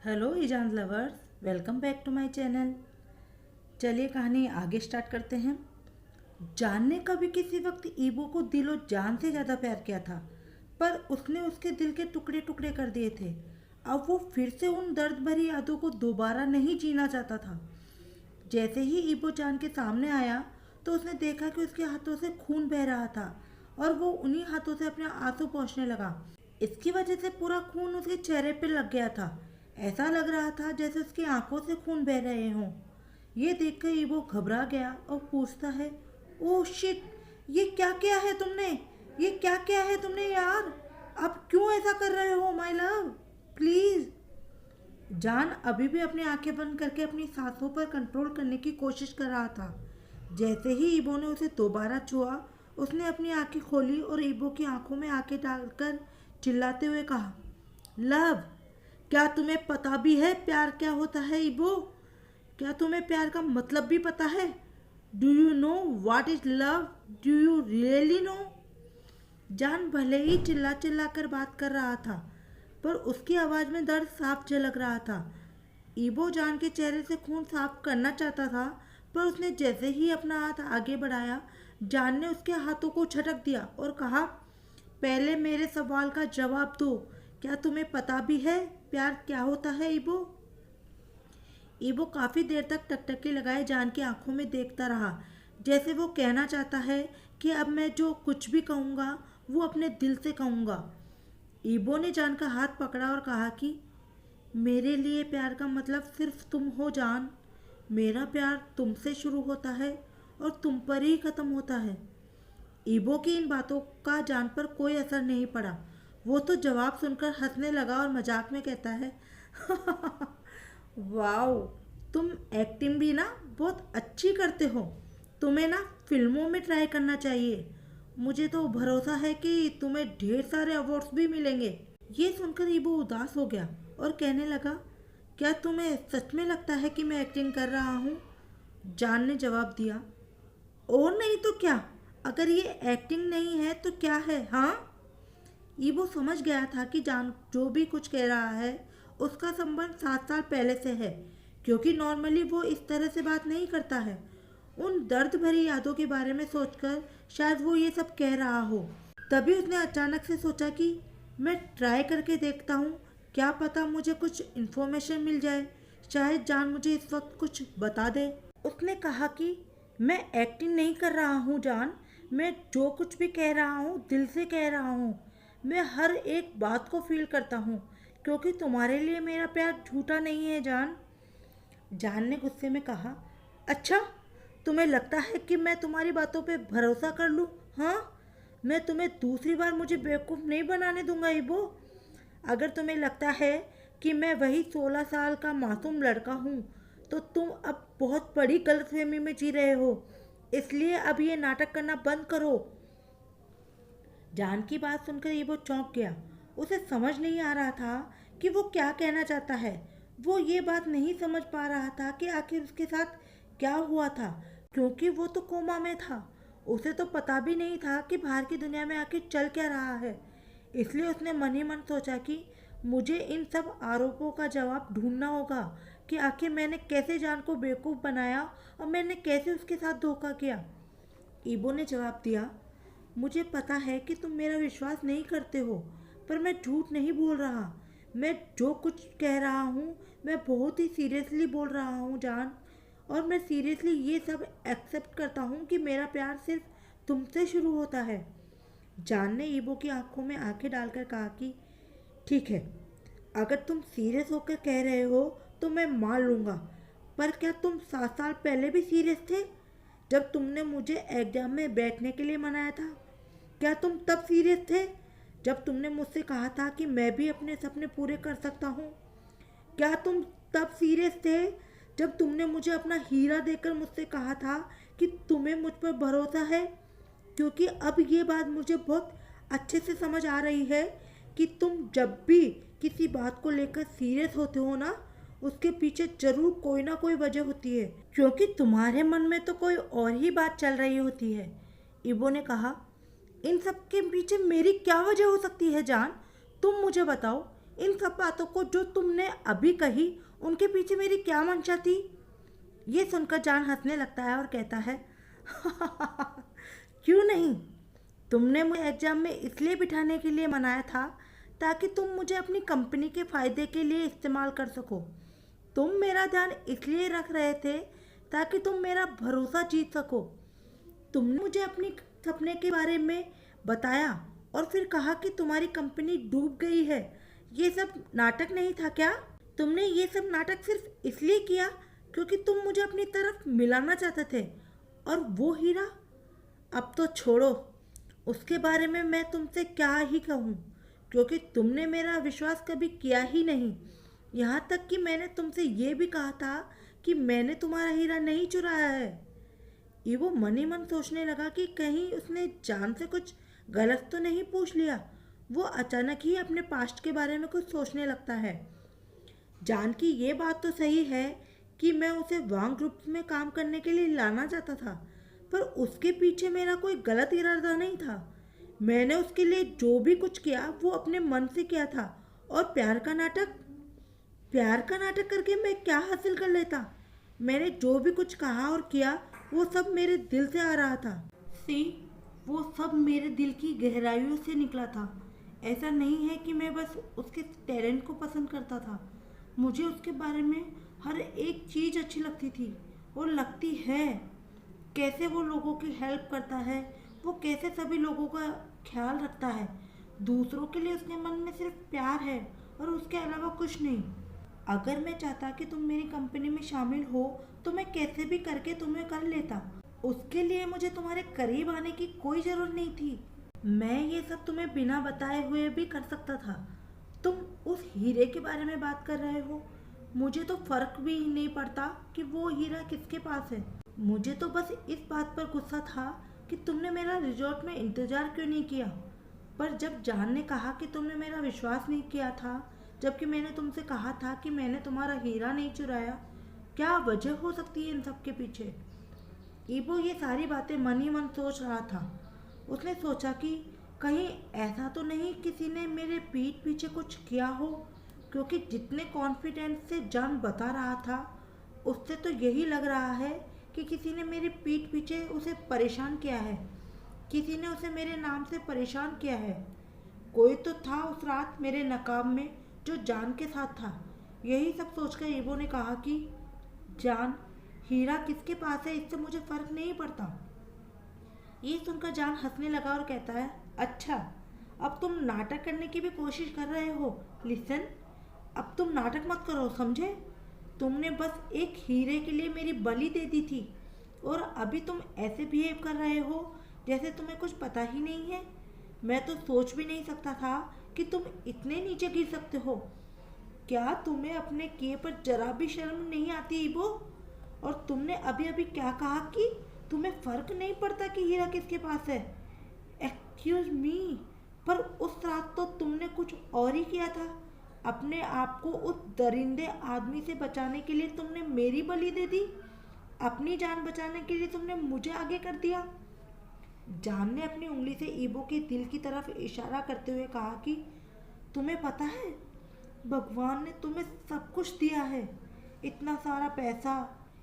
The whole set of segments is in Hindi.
हेलो ईजान lovers, welcome back to my channel. चलिए कहानी आगे स्टार्ट करते हैं। जान ने कभी किसी वक्त ईबो को दिलो जान से ज़्यादा प्यार किया था, पर उसने उसके दिल के टुकड़े टुकड़े कर दिए थे। अब वो फिर से उन दर्द भरी यादों को दोबारा नहीं जीना चाहता था। जैसे ही ईबो जान के सामने आया तो उसने देखा कि उसके हाथों से खून बह रहा था और वो उन्हीं हाथों से अपने आंसू पोंछने लगा। इसकी वजह से पूरा खून उसके चेहरे पर लग गया था। ऐसा लग रहा था जैसे उसकी आंखों से खून बह रहे हों। ये देखकर ईबो घबरा गया और पूछता है, ओह शिट, ये क्या किया है तुमने? ये क्या किया है तुमने यार? अब क्यों ऐसा कर रहे हो माय लव? प्लीज। जान अभी भी अपनी आंखें बंद करके अपनी सांसों पर कंट्रोल करने की कोशिश कर रहा था। जैसे ही ईबो ने उसे दोबारा छुआ, उसने अपनी आंखें खोली और ईबो की आंखों में आंखें डालकर चिल्लाते हुए कहा, लव, क्या तुम्हें पता भी है प्यार क्या होता है ईबो? क्या तुम्हें प्यार का मतलब भी पता है? Do you know what is love? Do you really know? जान भले ही चिल्ला चिल्ला कर बात कर रहा था, पर उसकी आवाज़ में दर्द साफ झलक रहा था। ईबो जान के चेहरे से खून साफ करना चाहता था, पर उसने जैसे ही अपना हाथ आगे बढ़ाया, जान ने उसके हाथों को झटक दिया और कहा, पहले मेरे सवाल का जवाब दो। क्या तुम्हें पता भी है प्यार क्या होता है ईबो? ईबो काफ़ी देर तक टकटकी लगाए जान की आंखों में देखता रहा, जैसे वो कहना चाहता है कि अब मैं जो कुछ भी कहूँगा वो अपने दिल से कहूँगा। ईबो ने जान का हाथ पकड़ा और कहा कि मेरे लिए प्यार का मतलब सिर्फ तुम हो जान। मेरा प्यार तुमसे शुरू होता है और तुम पर ही ख़त्म होता है। ईबो की इन बातों का जान पर कोई असर नहीं पड़ा। वो तो जवाब सुनकर हंसने लगा और मजाक में कहता है, वाओ, तुम एक्टिंग भी ना बहुत अच्छी करते हो। तुम्हें ना फिल्मों में ट्राई करना चाहिए। मुझे तो भरोसा है कि तुम्हें ढेर सारे अवार्ड्स भी मिलेंगे। ये सुनकर ईबो उदास हो गया और कहने लगा, क्या तुम्हें सच में लगता है कि मैं एक्टिंग कर रहा हूँ? जान ने जवाब दिया, और नहीं तो क्या। अगर ये एक्टिंग नहीं है तो क्या है? हाँ। ईबो समझ गया था कि जान जो भी कुछ कह रहा है उसका संबंध 7 साल पहले से है, क्योंकि नॉर्मली वो इस तरह से बात नहीं करता है। उन दर्द भरी यादों के बारे में सोचकर शायद वो ये सब कह रहा हो। तभी उसने अचानक से सोचा कि मैं ट्राई करके देखता हूँ, क्या पता मुझे कुछ इन्फॉर्मेशन मिल जाए। शायद जान मुझे इस वक्त कुछ बता दे। उसने कहा कि मैं एक्टिंग नहीं कर रहा हूँ जान, मैं जो कुछ भी कह रहा हूँ दिल से कह रहा हूँ। मैं हर एक बात को फील करता हूँ, क्योंकि तुम्हारे लिए मेरा प्यार झूठा नहीं है जान। जान ने गुस्से में कहा, अच्छा, तुम्हें लगता है कि मैं तुम्हारी बातों पे भरोसा कर लूँ? हाँ, मैं तुम्हें दूसरी बार मुझे बेवकूफ़ नहीं बनाने दूंगा ईबो। अगर तुम्हें लगता है कि मैं वही 16 साल का मासूम लड़का हूँ, तो तुम अब बहुत बड़ी गलतफहमी में जी रहे हो। इसलिए अब ये नाटक करना बंद करो। जान की बात सुनकर ये वो चौंक गया। उसे समझ नहीं आ रहा था कि वो क्या कहना चाहता है। वो ये बात नहीं समझ पा रहा था कि आखिर उसके साथ क्या हुआ था, क्योंकि वो तो कोमा में था। उसे तो पता भी नहीं था कि बाहर की दुनिया में आखिर चल क्या रहा है। इसलिए उसने मन ही मन सोचा कि मुझे इन सब आरोपों का जवाब ढूंढना होगा कि आखिर मैंने कैसे जान को बेवकूफ़ बनाया और मैंने कैसे उसके साथ धोखा किया। ईबो ने जवाब दिया, मुझे पता है कि तुम मेरा विश्वास नहीं करते हो, पर मैं झूठ नहीं बोल रहा। मैं जो कुछ कह रहा हूँ मैं बहुत ही सीरियसली बोल रहा हूँ जान, और मैं सीरियसली ये सब एक्सेप्ट करता हूँ कि मेरा प्यार सिर्फ तुमसे शुरू होता है। जान ने ईबो की आंखों में आंखें डालकर कहा कि ठीक है, अगर तुम सीरियस होकर कह रहे हो तो मैं मान लूँगा, पर क्या तुम 7 साल पहले भी सीरियस थे जब तुमने मुझे एग्जाम में बैठने के लिए मनाया था? क्या तुम तब सीरियस थे जब तुमने मुझसे कहा था कि मैं भी अपने सपने पूरे कर सकता हूँ? क्या तुम तब सीरियस थे जब तुमने मुझे अपना हीरा देकर मुझसे कहा था कि तुम्हें मुझ पर भरोसा है? क्योंकि अब ये बात मुझे बहुत अच्छे से समझ आ रही है कि तुम जब भी किसी बात को लेकर सीरियस होते हो ना, उसके पीछे जरूर कोई ना कोई वजह होती है, क्योंकि तुम्हारे मन में तो कोई और ही बात चल रही होती है। इबो ने कहा, इन सब के पीछे मेरी क्या वजह हो सकती है जान? तुम मुझे बताओ, इन सब बातों को जो तुमने अभी कही, उनके पीछे मेरी क्या मंशा थी? ये सुनकर जान हंसने लगता है और कहता है क्यों नहीं, तुमने मुझे एग्जाम में इसलिए बिठाने के लिए मनाया था ताकि तुम मुझे अपनी कंपनी के फायदे के लिए इस्तेमाल कर सको। तुम मेरा ध्यान इसलिए रख रहे थे ताकि तुम मेरा भरोसा जीत सको। तुमने मुझे अपनी सपने के बारे में बताया और फिर कहा कि तुम्हारी कंपनी डूब गई है। ये सब नाटक नहीं था क्या? तुमने ये सब नाटक सिर्फ इसलिए किया क्योंकि तुम मुझे अपनी तरफ मिलाना चाहते थे। और वो हीरा, अब तो छोड़ो, उसके बारे में मैं तुमसे क्या ही कहूँ, क्योंकि तुमने मेरा विश्वास कभी किया ही नहीं। यहाँ तक कि मैंने तुमसे ये भी कहा था कि मैंने तुम्हारा हीरा नहीं चुराया है। ईवो मन ही मन सोचने लगा कि कहीं उसने जान से कुछ गलत तो नहीं पूछ लिया। वो अचानक ही अपने पास्ट के बारे में कुछ सोचने लगता है। जान की ये बात तो सही है कि मैं उसे वांग ग्रुप में काम करने के लिए लाना चाहता था, पर उसके पीछे मेरा कोई गलत इरादा नहीं था। मैंने उसके लिए जो भी कुछ किया वो अपने मन से किया था। और प्यार का नाटक करके मैं क्या हासिल कर लेता? मैंने जो भी कुछ कहा और किया वो सब मेरे दिल से आ रहा था। सी, वो सब मेरे दिल की गहराइयों से निकला था। ऐसा नहीं है कि मैं बस उसके टैलेंट को पसंद करता था। मुझे उसके बारे में हर एक चीज़ अच्छी लगती थी और लगती है। कैसे वो लोगों की हेल्प करता है, वो कैसे सभी लोगों का ख्याल रखता है। दूसरों के लिए उसके मन में सिर्फ प्यार है और उसके अलावा कुछ नहीं। अगर मैं चाहता कि तुम मेरी कंपनी में शामिल हो तो मैं कैसे भी करके तुम्हें कर लेता। उसके लिए मुझे तुम्हारे करीब आने की कोई ज़रूरत नहीं थी। मैं ये सब तुम्हें बिना बताए हुए भी कर सकता था। तुम उस हीरे के बारे में बात कर रहे हो। मुझे तो फर्क भी नहीं पड़ता कि वो हीरा किसके पास है। मुझे तो बस इस बात पर गुस्सा था कि तुमने मेरा रिजॉर्ट में इंतज़ार क्यों नहीं किया। पर जब जान ने कहा कि तुमने मेरा विश्वास नहीं किया था, जबकि मैंने तुमसे कहा था कि मैंने तुम्हारा हीरा नहीं चुराया, क्या वजह हो सकती है इन सब के पीछे? ईबो ये सारी बातें मन ही मन सोच रहा था। उसने सोचा कि कहीं ऐसा तो नहीं किसी ने मेरे पीठ पीछे कुछ किया हो, क्योंकि जितने कॉन्फिडेंस से जान बता रहा था उससे तो यही लग रहा है कि किसी ने मेरी पीठ पीछे उसे परेशान किया है। किसी ने उसे मेरे नाम से परेशान किया है। कोई तो था उस रात मेरे नकाब में जो जान के साथ था। यही सब सोचकर ईबो ने कहा कि जान, हीरा किसके पास है इससे मुझे फर्क नहीं पड़ता। ये सुनकर जान हंसने लगा और कहता है, अच्छा, अब तुम नाटक करने की भी कोशिश कर रहे हो। लिसन, अब तुम नाटक मत करो, समझे? तुमने बस एक हीरे के लिए मेरी बलि दे दी थी और अभी तुम ऐसे बिहेव कर रहे हो जैसे तुम्हें कुछ पता ही नहीं है। मैं तो सोच भी नहीं सकता था कि तुम इतने नीचे गिर सकते हो। क्या तुम्हें अपने किए पर जरा भी शर्म नहीं आती ईबो? और तुमने अभी अभी क्या कहा कि तुम्हें फर्क नहीं पड़ता कि हीरा किसके पास है? एक्सक्यूज मी, पर उस रात तो तुमने कुछ और ही किया था। अपने आप को उस दरिंदे आदमी से बचाने के लिए तुमने मेरी बलि दे दी। अपनी जान बचाने के लिए तुमने मुझे आगे कर दिया। जान ने अपनी उंगली से ईबो के दिल की तरफ इशारा करते हुए कहा कि तुम्हें पता है, भगवान ने तुम्हें सब कुछ दिया है। इतना सारा पैसा,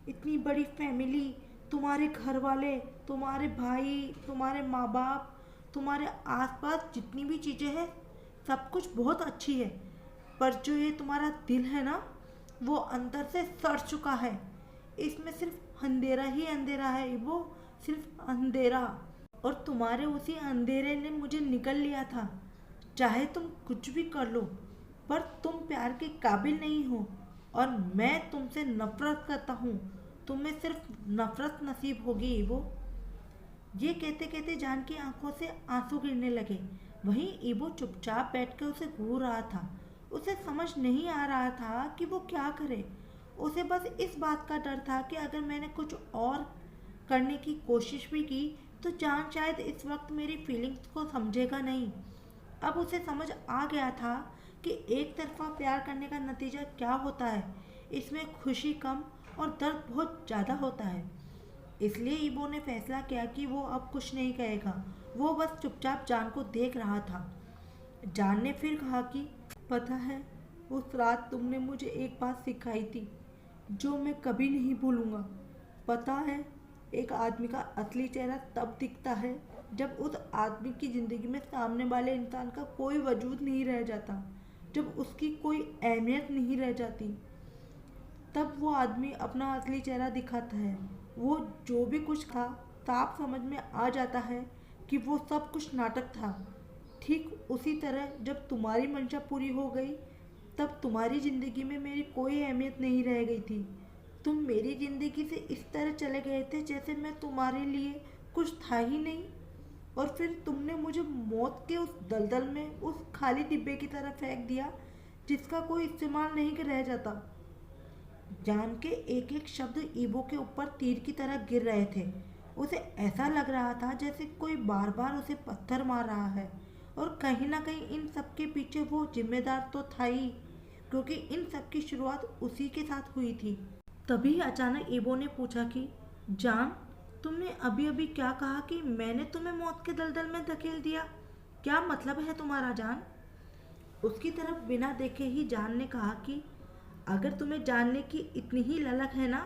इतनी बड़ी फैमिली, तुम्हारे घर वाले, तुम्हारे भाई, तुम्हारे माँ बाप, तुम्हारे आसपास जितनी भी चीज़ें हैं, सब कुछ बहुत अच्छी है। पर जो ये तुम्हारा दिल है ना, वो अंदर से सड़ चुका है। इसमें सिर्फ अंधेरा ही अंधेरा है, वो सिर्फ अंधेरा। और तुम्हारे उसी अंधेरे ने मुझे निकल लिया था। चाहे तुम कुछ भी कर लो, पर तुम प्यार के काबिल नहीं हो और मैं तुमसे नफरत करता हूँ। तुम्हें सिर्फ नफरत नसीब होगी ईबो। ये कहते कहते जान की आंखों से आंसू गिरने लगे। वहीं ईबो चुपचाप बैठकर उसे घूर रहा था। उसे समझ नहीं आ रहा था कि वो क्या करे। उसे बस इस बात का डर था कि अगर मैंने कुछ और करने की कोशिश भी की तो जान शायद इस वक्त मेरी फीलिंग्स को समझेगा नहीं। अब उसे समझ आ गया था कि एक तरफा प्यार करने का नतीजा क्या होता है। इसमें खुशी कम और दर्द बहुत ज़्यादा होता है। इसलिए ईबो ने फैसला किया कि वो अब कुछ नहीं कहेगा। वो बस चुपचाप जान को देख रहा था। जान ने फिर कहा कि पता है, उस रात तुमने मुझे एक बात सिखाई थी जो मैं कभी नहीं भूलूंगा। पता है, एक आदमी का असली चेहरा तब दिखता है जब उस आदमी की ज़िंदगी में सामने वाले इंसान का कोई वजूद नहीं रह जाता, जब उसकी कोई अहमियत नहीं रह जाती। तब वो आदमी अपना असली चेहरा दिखाता है। वो जो भी कुछ था, साफ समझ में आ जाता है कि वो सब कुछ नाटक था। ठीक उसी तरह जब तुम्हारी मंशा पूरी हो गई, तब तुम्हारी ज़िंदगी में मेरी कोई अहमियत नहीं रह गई थी। तुम मेरी ज़िंदगी से इस तरह चले गए थे जैसे मैं तुम्हारे लिए कुछ था ही नहीं। और फिर तुमने मुझे मौत के उस दलदल में, उस खाली डिब्बे की तरह फेंक दिया जिसका कोई इस्तेमाल नहीं रह जाता। जान के एक एक शब्द ईबो के ऊपर तीर की तरह गिर रहे थे। उसे ऐसा लग रहा था जैसे कोई बार बार उसे पत्थर मार रहा है, और कहीं ना कहीं इन सब के पीछे वो जिम्मेदार तो था ही, क्योंकि इन सब की शुरुआत उसी के साथ हुई थी। तभी अचानक ईबो ने पूछा कि जान, तुमने अभी अभी क्या कहा कि मैंने तुम्हें मौत के दलदल में धकेल दिया? क्या मतलब है तुम्हारा जान? उसकी तरफ बिना देखे ही जान ने कहा कि अगर तुम्हें जानने की इतनी ही ललक है ना,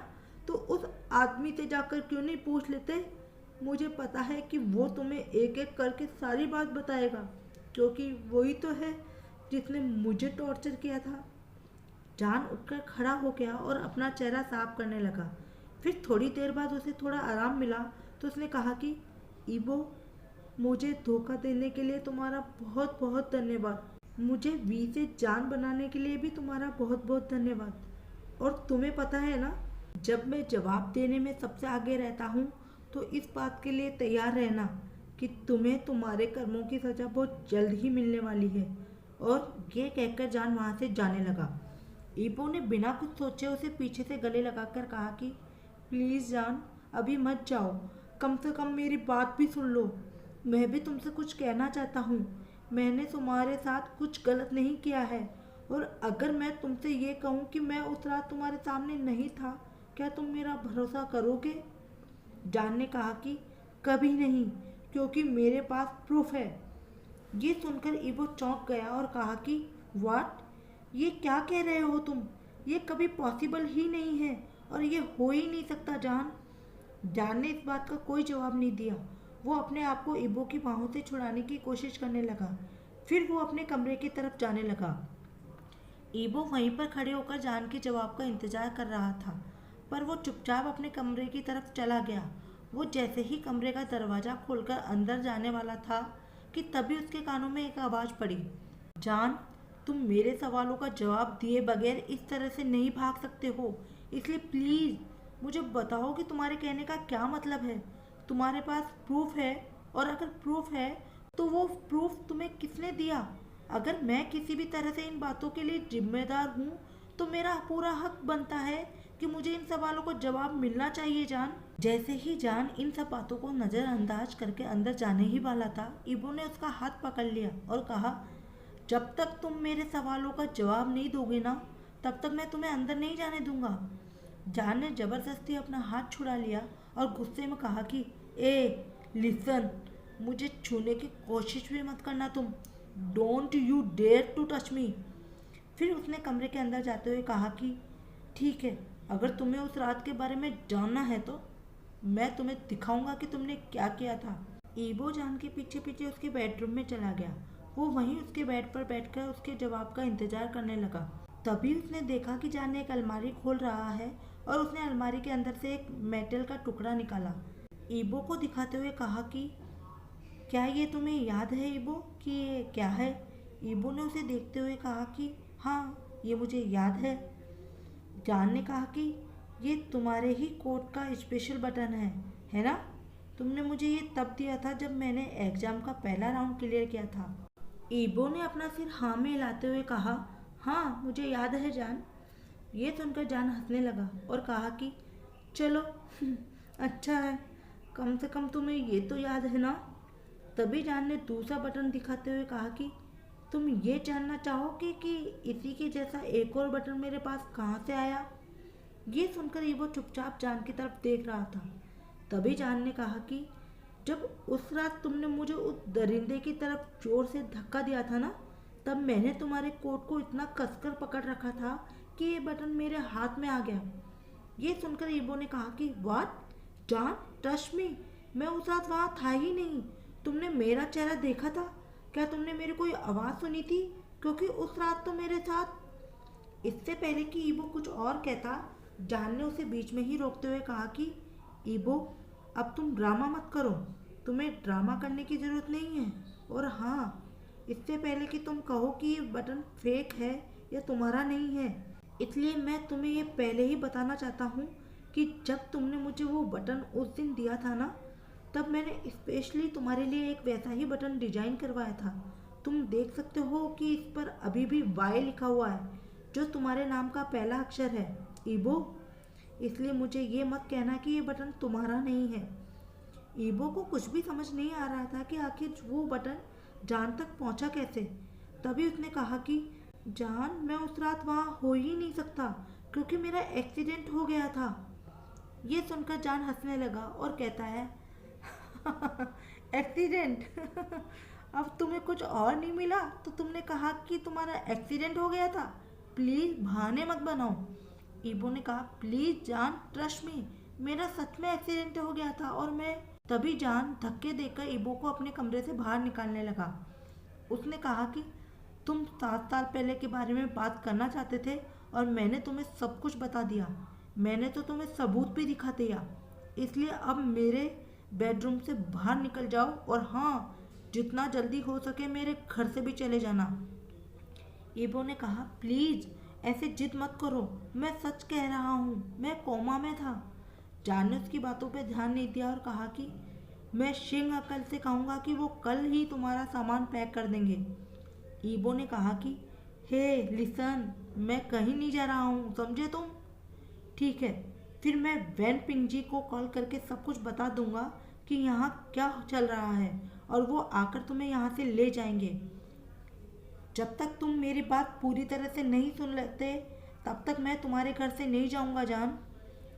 तो उस आदमी से जाकर क्यों नहीं पूछ लेते? मुझे पता है कि वो तुम्हें एक एक करके सारी बात बताएगा, क्योंकि वही तो है जिसने मुझे टॉर्चर किया था। जान उठकर खड़ा हो गया और अपना चेहरा साफ करने लगा। फिर थोड़ी देर बाद उसे थोड़ा आराम मिला तो उसने कहा कि ईबो, मुझे धोखा देने के लिए तुम्हारा बहुत बहुत धन्यवाद। मुझे वी से जान बनाने के लिए भी तुम्हारा बहुत बहुत धन्यवाद। और तुम्हें पता है ना, जब मैं जवाब देने में सबसे आगे रहता हूँ, तो इस बात के लिए तैयार रहना कि तुम्हें तुम्हारे कर्मों की सज़ा बहुत जल्द ही मिलने वाली है। और ये कहकर जान वहाँ से जाने लगा। ईबो ने बिना कुछ सोचे उसे पीछे से गले लगाकर कहा कि प्लीज़ जान, अभी मत जाओ, कम से कम मेरी बात भी सुन लो। मैं भी तुमसे कुछ कहना चाहता हूँ। मैंने तुम्हारे साथ कुछ गलत नहीं किया है, और अगर मैं तुमसे ये कहूँ कि मैं उस रात तुम्हारे सामने नहीं था, क्या तुम मेरा भरोसा करोगे? जान ने कहा कि कभी नहीं, क्योंकि मेरे पास प्रूफ है। ये सुनकर ईबो चौंक गया और कहा कि व्हाट? ये क्या कह रहे हो तुम? ये कभी पॉसिबल ही नहीं है, और ये हो ही नहीं सकता जान। जान ने इस बात का कोई जवाब नहीं दिया। वो अपने आप को ईबो की बाहों से छुड़ाने की कोशिश करने लगा। फिर वो अपने कमरे की तरफ जाने लगा। ईबो वहीं पर खड़े होकर जान के जवाब का इंतजार कर रहा था, पर वो चुपचाप अपने कमरे की तरफ चला गया। वो जैसे ही कमरे का दरवाज़ा खोलकर अंदर जाने वाला था कि तभी उसके कानों में एक आवाज़ पड़ी। जान, तुम मेरे सवालों का जवाब दिए बगैर इस तरह से नहीं भाग सकते हो, इसलिए प्लीज़ मुझे बताओ कि तुम्हारे कहने का क्या मतलब है। तुम्हारे पास प्रूफ है, और अगर प्रूफ है तो वो प्रूफ तुम्हें किसने दिया? अगर मैं किसी भी तरह से इन बातों के लिए जिम्मेदार हूँ, तो मेरा पूरा हक बनता है कि मुझे इन सवालों का जवाब मिलना चाहिए जान। जैसे ही जान इन सब बातों को नज़रअंदाज करके अंदर जाने ही वाला था, ईबो ने उसका हाथ पकड़ लिया और कहा, जब तक तुम मेरे सवालों का जवाब नहीं दोगे ना, तब तक मैं तुम्हें अंदर नहीं जाने दूंगा। जान ने जबरदस्ती अपना हाथ छुड़ा लिया और गुस्से में कहा कि ए लिसन, मुझे छूने की कोशिश भी मत करना तुम। Don't you dare to touch me. फिर उसने कमरे के अंदर जाते हुए कहा कि ठीक है, अगर तुम्हें उस रात के बारे में जानना है तो मैं तुम्हें दिखाऊंगा कि तुमने क्या किया था। ईबो जान के पीछे पीछे उसके बेडरूम में चला गया। वो वहीं उसके बेड पर बैठकर उसके जवाब का इंतजार करने लगा। तभी उसने देखा कि जान एक अलमारी खोल रहा है, और उसने अलमारी के अंदर से एक मेटल का टुकड़ा निकाला। ईबो को दिखाते हुए कहा कि क्या ये तुम्हें याद है ईबो, कि ये क्या है? ईबो ने उसे देखते हुए कहा कि हाँ, ये मुझे याद है। जान ने कहा कि ये तुम्हारे ही कोट का स्पेशल बटन है ना? तुमने मुझे ये तब दिया था जब मैंने एग्जाम का पहला राउंड क्लियर किया था। ईबो ने अपना सिर हाँ में हिलाते हुए कहा, हाँ मुझे याद है जान। ये सुनकर जान हंसने लगा और कहा कि चलो अच्छा है, कम से कम तुम्हें ये तो याद है ना। तभी जान ने दूसरा बटन दिखाते हुए कहा कि तुम ये जानना चाहोगे कि इसी के जैसा एक और बटन मेरे पास कहाँ से आया? ये सुनकर ईबो चुपचाप जान की तरफ देख रहा था। तभी जान ने कहा कि जब उस रात तुमने मुझे उस दरिंदे की तरफ जोर से धक्का दिया था ना, तब मैंने तुम्हारे कोट को इतना कसकर पकड़ रखा था कि ये बटन मेरे हाथ में आ गया। ये सुनकर ईबो ने कहा कि व्हाट जॉन, ट्रस्ट मी, मैं उस रात वहाँ था ही नहीं। तुमने मेरा चेहरा देखा था? क्या तुमने मेरी कोई आवाज़ सुनी थी? क्योंकि उस रात तो मेरे साथ। इससे पहले कि ईबो कुछ और कहता, जॉन ने उसे बीच में ही रोकते हुए कहा कि ईबो, अब तुम ड्रामा मत करो। तुम्हें ड्रामा करने की ज़रूरत नहीं है। और हाँ, इससे पहले कि तुम कहो कि ये बटन फेक है या तुम्हारा नहीं है, इसलिए मैं तुम्हें ये पहले ही बताना चाहता हूँ कि जब तुमने मुझे वो बटन उस दिन दिया था ना, तब मैंने स्पेशली तुम्हारे लिए एक वैसा ही बटन डिजाइन करवाया था। तुम देख सकते हो कि इस पर अभी भी वाई लिखा हुआ है, जो तुम्हारे नाम का पहला अक्षर है, ईबो। इसलिए मुझे ये मत कहना कि ये बटन तुम्हारा नहीं है। ईबो को कुछ भी समझ नहीं आ रहा था कि आखिर वो बटन जान तक पहुंचा कैसे। तभी उसने कहा कि जान, मैं उस रात वहाँ हो ही नहीं सकता क्योंकि मेरा एक्सीडेंट हो गया था। ये सुनकर जान हंसने लगा और कहता है एक्सीडेंट अब तुम्हें कुछ और नहीं मिला तो तुमने कहा कि तुम्हारा एक्सीडेंट हो गया था। प्लीज़ बहाने मत बनाओ। ईबो ने कहा प्लीज़ जान, ट्रस्ट मी, मेरा सच में एक्सीडेंट हो गया था। और मैं तभी जान धक्के देकर ईबो को अपने कमरे से बाहर निकालने लगा। उसने कहा कि तुम 7 साल पहले के बारे में बात करना चाहते थे और मैंने तुम्हें सब कुछ बता दिया। मैंने तो तुम्हें सबूत भी दिखा दिया। इसलिए अब मेरे बेडरूम से बाहर निकल जाओ और हाँ, जितना जल्दी हो सके मेरे घर से भी चले जाना। ईबो ने कहा प्लीज़ ऐसे जिद मत करो, मैं सच कह रहा हूँ, मैं कोमा में था। जान ने उसकी बातों पर ध्यान नहीं दिया और कहा कि मैं शिंग अकल से कहूँगा कि वो कल ही तुम्हारा सामान पैक कर देंगे। ईबो ने कहा कि हे लिसन, मैं कहीं नहीं जा रहा हूँ, समझे तुम? ठीक है, फिर मैं वैन पिंग जी को कॉल करके सब कुछ बता दूंगा कि यहाँ क्या चल रहा है और वो आकर तुम्हें यहाँ से ले जाएंगे। जब तक तुम मेरी बात पूरी तरह से नहीं सुन लेते तब तक मैं तुम्हारे घर से नहीं जाऊँगा जान।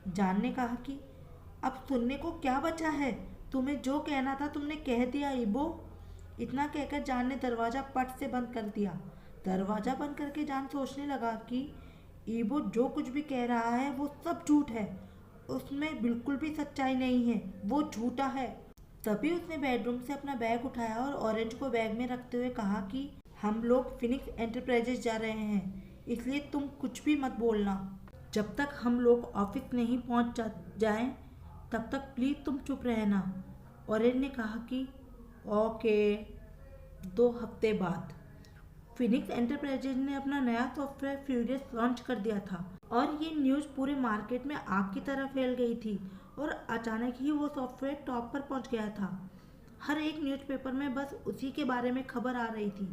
जान ने कहा कि अब सुनने को क्या बचा है? तुम्हें जो कहना था तुमने कह दिया ईबो। इतना कहकर जान ने दरवाज़ा पट से बंद कर दिया। दरवाज़ा बंद करके जान सोचने लगा कि ईबो जो कुछ भी कह रहा है वो सब झूठ है, उसमें बिल्कुल भी सच्चाई नहीं है, वो झूठा है। तभी उसने बेडरूम से अपना बैग उठाया और ऑरेंज को बैग में रखते हुए कहा कि हम लोग फिनिक्स एंटरप्राइजेज जा रहे हैं, इसलिए तुम कुछ भी मत बोलना। जब तक हम लोग ऑफिस नहीं पहुंच जाएं तब तक प्लीज़ तुम चुप रहना। ऑरेंज ने कहा कि ओके। 2 हफ्ते बाद फिनिक्स एंटरप्राइजेज ने अपना नया सॉफ्टवेयर फ्यूरियस लॉन्च कर दिया था और ये न्यूज़ पूरे मार्केट में आग की तरह फैल गई थी और अचानक ही वो सॉफ्टवेयर टॉप पर पहुंच गया था। हर एक न्यूज़पेपर में बस उसी के बारे में खबर आ रही थी।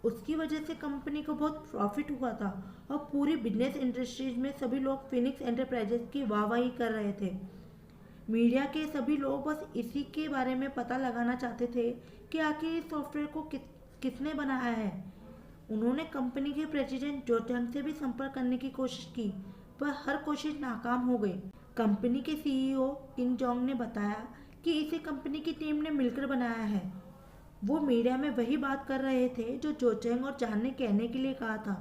उसकी वजह से कंपनी को बहुत प्रॉफिट हुआ था और पूरी बिजनेस इंडस्ट्रीज में सभी लोग फिनिक्स एंटरप्राइजेज की वाहवाही कर रहे थे। मीडिया के सभी लोग बस इसी के बारे में पता लगाना चाहते थे कि आखिर इस सॉफ्टवेयर को किसने बनाया है। उन्होंने कंपनी के प्रेसिडेंट जो चंग से भी संपर्क करने की कोशिश की, पर हर कोशिश नाकाम हो गई। कंपनी के सीईओ किम जोंग ने बताया कि इसे कंपनी की टीम ने मिलकर बनाया है। वो मीडिया में वही बात कर रहे थे जो चंग और जान ने कहने के लिए कहा था।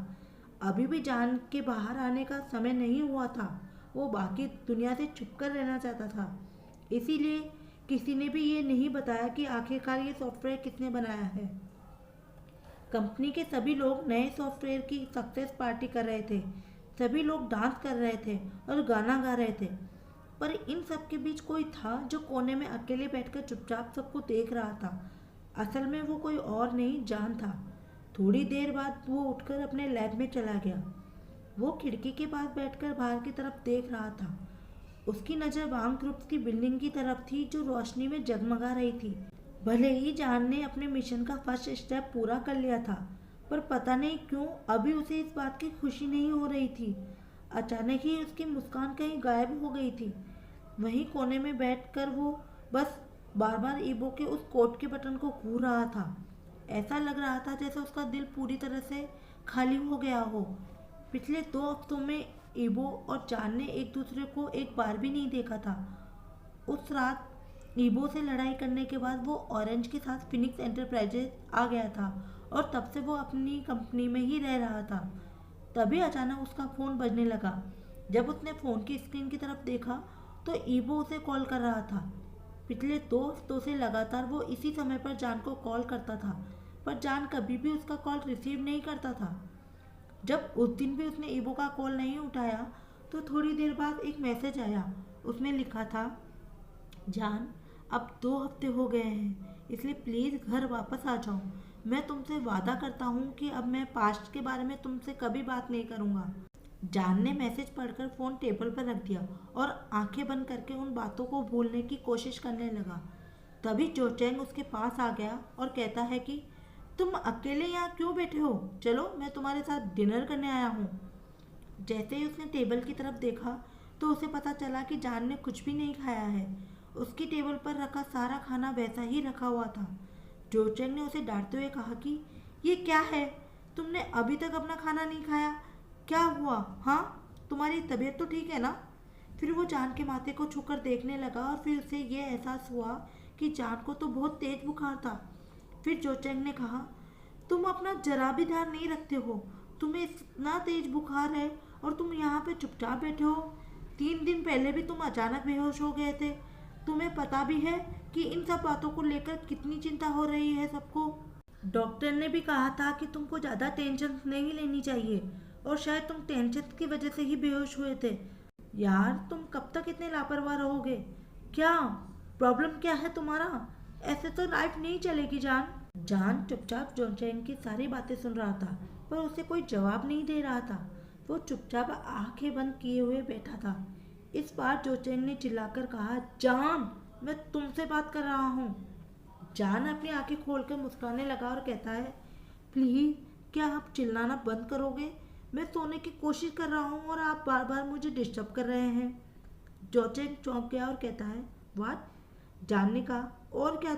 अभी भी जान के बाहर आने का समय नहीं हुआ था। वो बाकी दुनिया से छुपकर रहना चाहता था। इसीलिए किसी ने भी ये नहीं बताया कि आखिरकार ये सॉफ्टवेयर किसने बनाया है। कंपनी के सभी लोग नए सॉफ्टवेयर की सक्सेस पार्टी कर रहे थे। सभी लोग डांस कर रहे थे और गाना गा रहे थे, पर इन सब के बीच कोई था जो कोने में अकेले बैठकर चुपचाप सबको देख रहा था। असल में वो कोई और नहीं, जान था। थोड़ी देर बाद वो उठकर अपने लैब में चला गया। वो खिड़की के पास बैठकर बाहर की तरफ देख रहा था। उसकी नज़र वांग ग्रुप्स की बिल्डिंग की तरफ थी जो रोशनी में जगमगा रही थी। भले ही जान ने अपने मिशन का फर्स्ट स्टेप पूरा कर लिया था, पर पता नहीं क्यों अभी उसे इस बात की खुशी नहीं हो रही थी। अचानक ही उसकी मुस्कान कहीं गायब हो गई थी। वहीं कोने में बैठकर वो बस बार बार ईबो के उस कोट के बटन को घूर रहा था। ऐसा लग रहा था जैसे उसका दिल पूरी तरह से खाली हो गया हो। पिछले 2 हफ्तों में ईबो और जान ने एक दूसरे को एक बार भी नहीं देखा था। उस रात ईबो से लड़ाई करने के बाद वो ऑरेंज के साथ फिनिक्स एंटरप्राइजेज आ गया था और तब से वो अपनी कंपनी में ही रह रहा था। तभी अचानक उसका फ़ोन बजने लगा। जब उसने फ़ोन की स्क्रीन की तरफ देखा तो ईबो उसे कॉल कर रहा था। पिछले 2 हफ्तों से लगातार वो इसी समय पर जान को कॉल करता था, पर जान कभी भी उसका कॉल रिसीव नहीं करता था। जब उस दिन भी उसने ईबो का कॉल नहीं उठाया तो थोड़ी देर बाद एक मैसेज आया। उसमें लिखा था, जान, अब 2 हफ्ते हो गए हैं, इसलिए प्लीज़ घर वापस आ जाओ। मैं तुमसे वादा करता हूँ कि अब मैं पास्ट के बारे में तुमसे कभी बात नहीं करूँगा। जान ने मैसेज पढ़कर फ़ोन टेबल पर रख दिया और आंखें बंद करके उन बातों को भूलने की कोशिश करने लगा। तभी जोचेंग उसके पास आ गया और कहता है कि तुम अकेले यहाँ क्यों बैठे हो? चलो, मैं तुम्हारे साथ डिनर करने आया हूँ। जैसे ही उसने टेबल की तरफ देखा तो उसे पता चला कि जान ने कुछ भी नहीं खाया है। उसकी टेबल पर रखा सारा खाना वैसा ही रखा हुआ था। जोचेंग ने उसे डांटते हुए कहा कि ये क्या है? तुमने अभी तक अपना खाना नहीं खाया। क्या हुआ? हाँ, तुम्हारी तबीयत तो ठीक है ना? फिर वो जान के माथे को छूकर देखने लगा और फिर उसे ये एहसास हुआ कि जान को तो बहुत तेज बुखार था। फिर जोचेंग ने कहा, तुम अपना जरा भी ध्यान नहीं रखते हो। तुम्हें इतना तेज बुखार है और तुम यहाँ पे चुपचाप बैठे हो। 3 दिन पहले भी तुम अचानक बेहोश हो गए थे। तुम्हें पता भी है कि इन सब बातों को लेकर कितनी चिंता हो रही है सबको। डॉक्टर ने भी कहा था कि तुमको ज़्यादा टेंशन नहीं लेनी चाहिए और शायद तुम टेंशन की वजह से ही बेहोश हुए थे। यार, तुम कब तक इतने लापरवाह रहोगे? क्या प्रॉब्लम क्या है तुम्हारा? ऐसे तो लाइफ नहीं चलेगी जान। जान चुपचाप जोचेंग की सारी बातें सुन रहा था, पर उसे कोई जवाब नहीं दे रहा था। वो चुपचाप आंखें बंद किए हुए बैठा था। इस बार जोचेंग ने चिल्लाकर कहा, जान, मैं तुमसे बात कर रहा हूँ। जान अपनी आंखें खोलकर मुस्कुराने लगा और कहता है, प्लीज़, क्या आप चिल्लाना बंद करोगे? मैं सोने की कोशिश कर रहा हूँ और आप बार बार मुझे डिस्टर्ब कर रहे हैं। जोचेंग चौंक गया और कहता है, व्हाट? जान ने कहा, और क्या?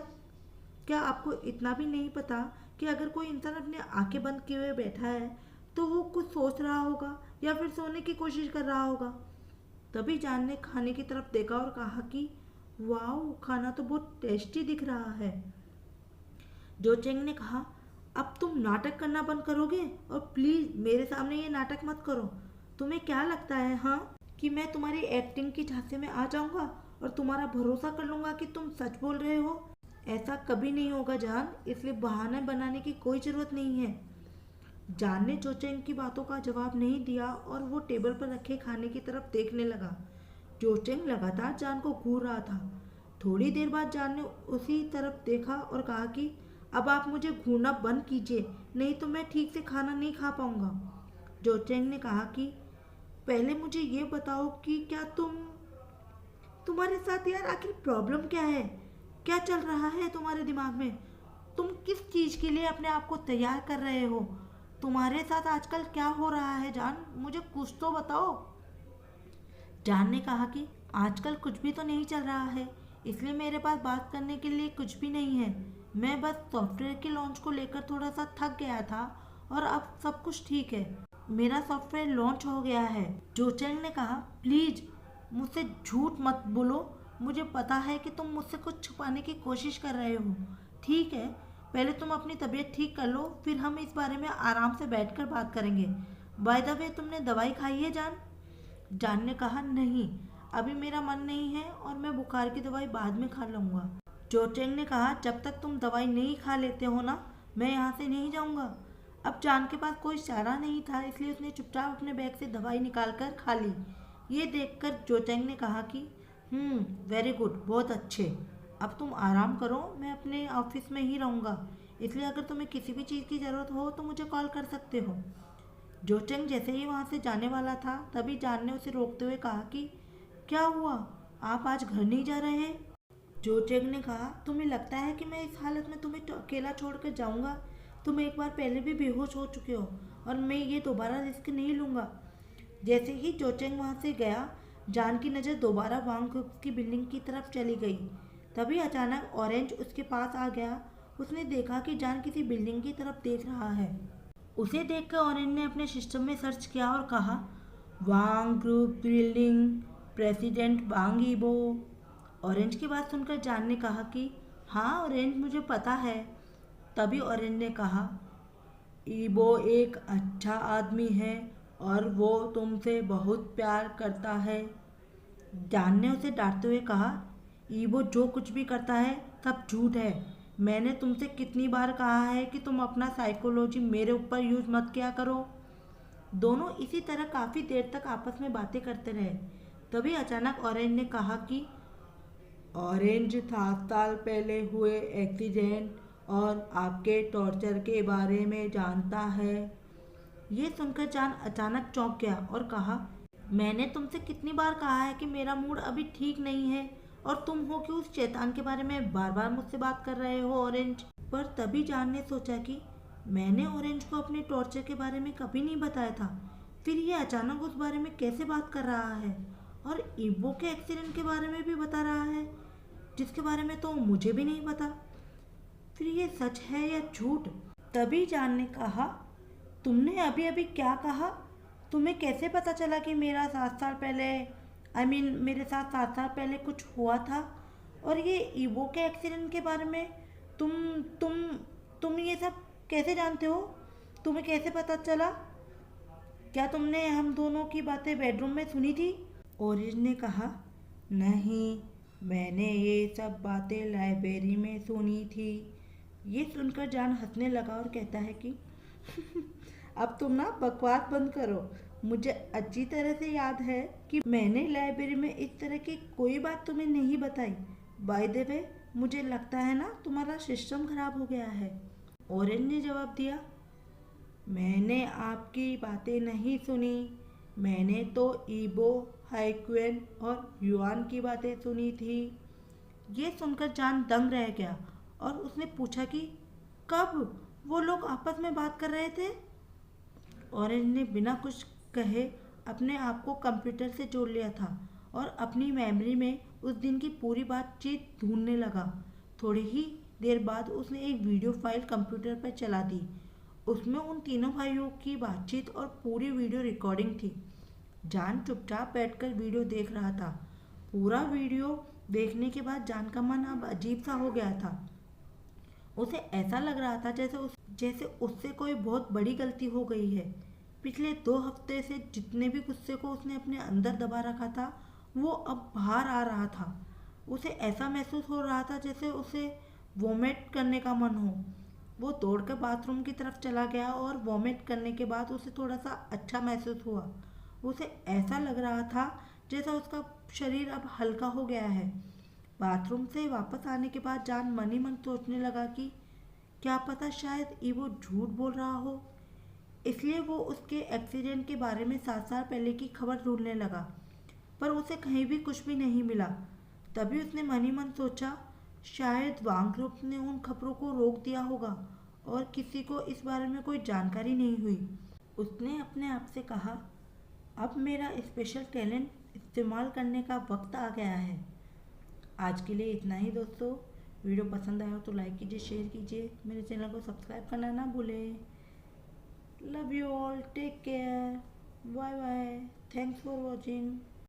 क्या आपको इतना भी नहीं पता कि अगर कोई इंसान अपनी आंखें बंद किए हुए बैठा है तो वो कुछ सोच रहा होगा या फिर सोने की कोशिश कर रहा होगा? तभी जान ने खाने की तरफ देखा और कहा कि वाह, खाना तो बहुत टेस्टी दिख रहा है। जोचेंग ने कहा, अब तुम नाटक करना बंद करोगे और प्लीज़ मेरे सामने ये नाटक मत करो। तुम्हें क्या लगता है, हाँ, कि मैं तुम्हारी एक्टिंग की झांसे में आ जाऊंगा और तुम्हारा भरोसा कर लूंगा कि तुम सच बोल रहे हो? ऐसा कभी नहीं होगा जान, इसलिए बहाना बनाने की कोई ज़रूरत नहीं है। जान ने जोचेंग की बातों का जवाब नहीं दिया और वो टेबल पर रखे खाने की तरफ देखने लगा। जोचेंग लगातार जान को घूर रहा था। थोड़ी देर बाद जान ने उसी तरफ देखा और कहा कि अब आप मुझे घूरना बंद कीजिए, नहीं तो मैं ठीक से खाना नहीं खा पाऊंगा। जोचेंग ने कहा कि पहले मुझे ये बताओ कि क्या तुम्हारे साथ यार आखिर प्रॉब्लम क्या है? क्या चल रहा है तुम्हारे दिमाग में? तुम किस चीज़ के लिए अपने आप को तैयार कर रहे हो? तुम्हारे साथ आजकल क्या हो रहा है जान? मुझे कुछ तो बताओ। जान ने कहा कि आजकल कुछ भी तो नहीं चल रहा है, इसलिए मेरे पास बात करने के लिए कुछ भी नहीं है। मैं बस सॉफ्टवेयर के लॉन्च को लेकर थोड़ा सा थक गया था और अब सब कुछ ठीक है। मेरा सॉफ्टवेयर लॉन्च हो गया है। जोचेंग ने कहा, प्लीज़ मुझसे झूठ मत बोलो। मुझे पता है कि तुम मुझसे कुछ छुपाने की कोशिश कर रहे हो। ठीक है, पहले तुम अपनी तबीयत ठीक कर लो, फिर हम इस बारे में आराम से बैठकर बात करेंगे। बाय द वे, तुमने दवाई खाई है जान? जान ने कहा, नहीं, अभी मेरा मन नहीं है और मैं बुखार की दवाई बाद में खा लूँगा। जोचेंग ने कहा, जब तक तुम दवाई नहीं खा लेते हो ना, मैं यहाँ से नहीं जाऊँगा। अब जान के पास कोई चारा नहीं था, इसलिए उसने चुपचाप अपने बैग से दवाई निकाल कर खा ली। ये देखकर जोचेंग ने कहा कि वेरी गुड, बहुत अच्छे। अब तुम आराम करो, मैं अपने ऑफिस में ही रहूँगा, इसलिए अगर तुम्हें किसी भी चीज़ की ज़रूरत हो तो मुझे कॉल कर सकते हो। जोचेंग जैसे ही वहाँ से जाने वाला था तभी जान ने उसे रोकते हुए कहा कि क्या हुआ, आप आज घर नहीं जा रहे? जोचेंग ने कहा, तुम्हें लगता है कि मैं इस हालत में तुम्हें तो अकेला छोड़कर जाऊंगा? तुम एक बार पहले भी बेहोश हो चुके हो और मैं ये दोबारा रिस्क नहीं लूँगा। जैसे ही जोचेंग वहाँ से गया, जान की नज़र दोबारा वांग की बिल्डिंग की तरफ चली गई। तभी अचानक ऑरेंज उसके पास आ गया। उसने देखा कि जान किसी बिल्डिंग की तरफ देख रहा है। उसे देखकर ऑरेंज ने अपने सिस्टम में सर्च किया और कहा, वांग ग्रुप बिल्डिंग, प्रेसिडेंट वांग ईबो। ऑरेंज की बात सुनकर जान ने कहा कि हाँ ऑरेंज, मुझे पता है। तभी ऑरेंज ने कहा, ईबो एक अच्छा आदमी है और वो तुमसे बहुत प्यार करता है। जान ने उसे डांटते हुए कहा, ईबो जो कुछ भी करता है सब झूठ है। मैंने तुमसे कितनी बार कहा है कि तुम अपना साइकोलॉजी मेरे ऊपर यूज मत किया करो। दोनों इसी तरह काफ़ी देर तक आपस में बातें करते रहे। तभी अचानक ऑरेंज ने कहा कि ऑरेंज 7 साल पहले हुए एक्सीडेंट और आपके टॉर्चर के बारे में जानता है। ये सुनकर जान अचानक चौंक गया और कहा, मैंने तुमसे कितनी बार कहा है कि मेरा मूड अभी ठीक नहीं है और तुम हो कि उस शैतान के बारे में बार बार मुझसे बात कर रहे हो ऑरेंज। पर तभी जान ने सोचा कि मैंने ऑरेंज को अपने टॉर्चर के बारे में कभी नहीं बताया था, फिर ये अचानक उस बारे में कैसे बात कर रहा है और ईबो के एक्सीडेंट के बारे में भी बता रहा है जिसके बारे में तो मुझे भी नहीं पता। फिर ये सच है या झूठ? तभी जान ने कहा, तुमने अभी अभी क्या कहा? तुम्हें कैसे पता चला कि मेरा 7 साल पहले मेरे साथ 7 साल पहले कुछ हुआ था? और ये ईवो के एक्सीडेंट के बारे में तुम तुम तुम ये सब कैसे जानते हो? तुम्हें कैसे पता चला? क्या तुमने हम दोनों की बातें बेडरूम में सुनी थी? ओरिज ने कहा, नहीं, मैंने ये सब बातें लाइब्रेरी में सुनी थी। ये सुनकर जान हंसने लगा और कहता है कि अब तुम ना बकवास बंद करो। मुझे अच्छी तरह से याद है कि मैंने लाइब्रेरी में इस तरह की कोई बात तुम्हें नहीं बताई। बाय द वे, मुझे लगता है ना तुम्हारा सिस्टम खराब हो गया है। ओरेंज ने जवाब दिया, मैंने आपकी बातें नहीं सुनी। मैंने तो ईबो, हाइक्वेन और युआन की बातें सुनी थी। ये सुनकर जान दंग रह गया और उसने पूछा कि कब वो लोग आपस में बात कर रहे थे? ऑरेंज ने बिना कुछ कहे अपने आप को कंप्यूटर से जोड़ लिया था और अपनी मेमोरी में उस दिन की पूरी बातचीत ढूंढने लगा। थोड़ी ही देर बाद उसने एक वीडियो फाइल कंप्यूटर पर चला दी। उसमें उन तीनों भाइयों की बातचीत और पूरी वीडियो रिकॉर्डिंग थी। जान चुपचाप बैठकर वीडियो देख रहा था। पूरा वीडियो देखने के बाद जान का मन अब अजीब सा हो गया था। उसे ऐसा लग रहा था जैसे उससे कोई बहुत बड़ी गलती हो गई है। पिछले 2 हफ्ते से जितने भी गुस्से को उसने अपने अंदर दबा रखा था वो अब बाहर आ रहा था। उसे ऐसा महसूस हो रहा था जैसे उसे वोमिट करने का मन हो। वो दौड़कर बाथरूम की तरफ चला गया और वोमिट करने के बाद उसे थोड़ा सा अच्छा महसूस हुआ। उसे ऐसा लग रहा था जैसा उसका शरीर अब हल्का हो गया है। बाथरूम से वापस आने के बाद जान मन ही मन सोचने लगा कि क्या पता शायद ईवो झूठ बोल रहा हो। इसलिए वो उसके एक्सीडेंट के बारे में 7 साल पहले की खबर ढूंढने लगा, पर उसे कहीं भी कुछ भी नहीं मिला। तभी उसने मन ही मन सोचा, शायद वांग ग्रुप ने उन खबरों को रोक दिया होगा और किसी को इस बारे में कोई जानकारी नहीं हुई। उसने अपने आप से कहा, अब मेरा स्पेशल टैलेंट इस्तेमाल करने का वक्त आ गया है। आज के लिए इतना ही दोस्तों। वीडियो पसंद आया हो तो लाइक कीजिए, शेयर कीजिए, मेरे चैनल को सब्सक्राइब करना ना भूलें। Love you all. Take care. Bye bye. Thanks for watching.